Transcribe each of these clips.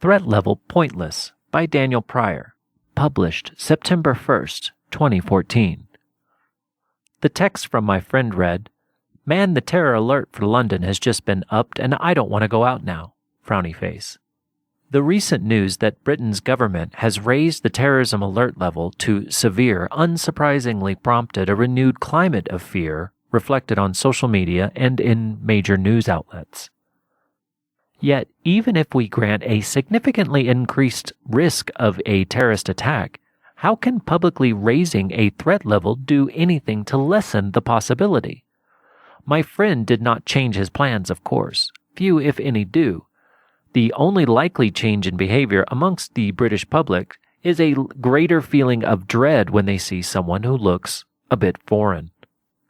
Threat Level Pointless by Daniel Pryor, published September 1st, 2014. The text from my friend read, "Man, the terror alert for London has just been upped and I don't want to go out now." Frowny face. The recent news that Britain's government has raised the terrorism alert level to severe unsurprisingly prompted a renewed climate of fear reflected on social media and in major news outlets. Yet, even if we grant a significantly increased risk of a terrorist attack, how can publicly raising a threat level do anything to lessen the possibility? My friend did not change his plans, of course. Few, if any, do. The only likely change in behavior amongst the British public is a greater feeling of dread when they see someone who looks a bit foreign.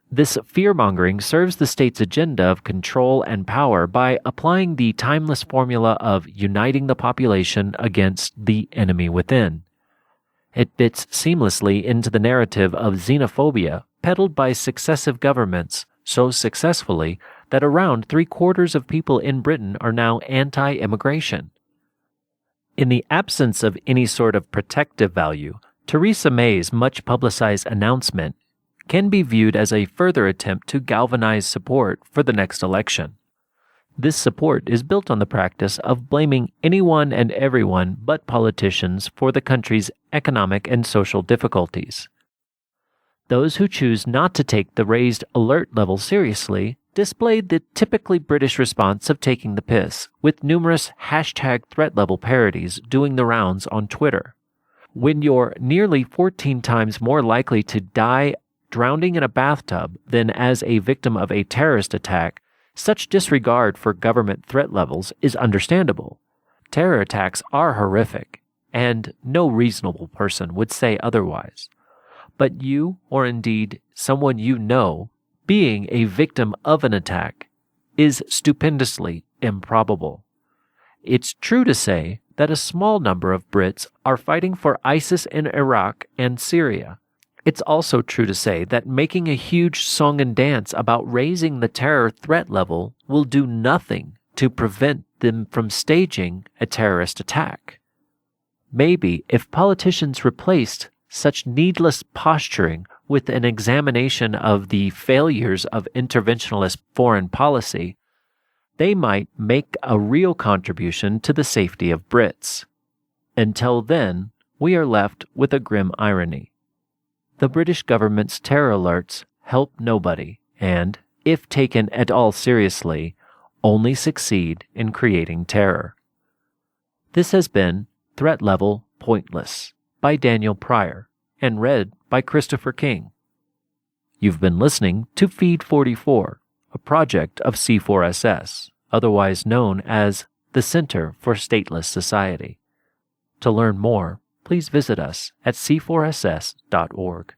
This fearmongering serves the state's agenda of control and power by applying the timeless formula of uniting the population against the enemy within. It fits seamlessly into the narrative of xenophobia peddled by successive governments so successfully that around 3/4 of people in Britain are now anti-immigration. In the absence of any sort of protective value, Theresa May's much-publicised announcement can be viewed as a further attempt to galvanize support for the next election. This support is built on the practice of blaming anyone and everyone but politicians for the country's economic and social difficulties. Those who choose not to take the raised alert level seriously displayed the typically British response of taking the piss, with numerous hashtag threat level parodies doing the rounds on Twitter. When you're nearly 14 times more likely to die drowning in a bathtub than as a victim of a terrorist attack, such disregard for government threat levels is understandable. Terror attacks are horrific, and no reasonable person would say otherwise. But you, or indeed someone you know, being a victim of an attack is stupendously improbable. It's true to say that a small number of Brits are fighting for ISIS in Iraq and Syria. It's also true to say that making a huge song and dance about raising the terror threat level will do nothing to prevent them from staging a terrorist attack. Maybe if politicians replaced such needless posturing with an examination of the failures of interventionist foreign policy, they might make a real contribution to the safety of Brits. Until then, we are left with a grim irony. The British government's terror alerts help nobody and, if taken at all seriously, only succeed in creating terror. This has been Threat Level Pointless by Daniel Pryor and read by Christopher King. You've been listening to Feed 44, a project of C4SS, otherwise known as the Center for Stateless Society. To learn more, please visit us at c4ss.org.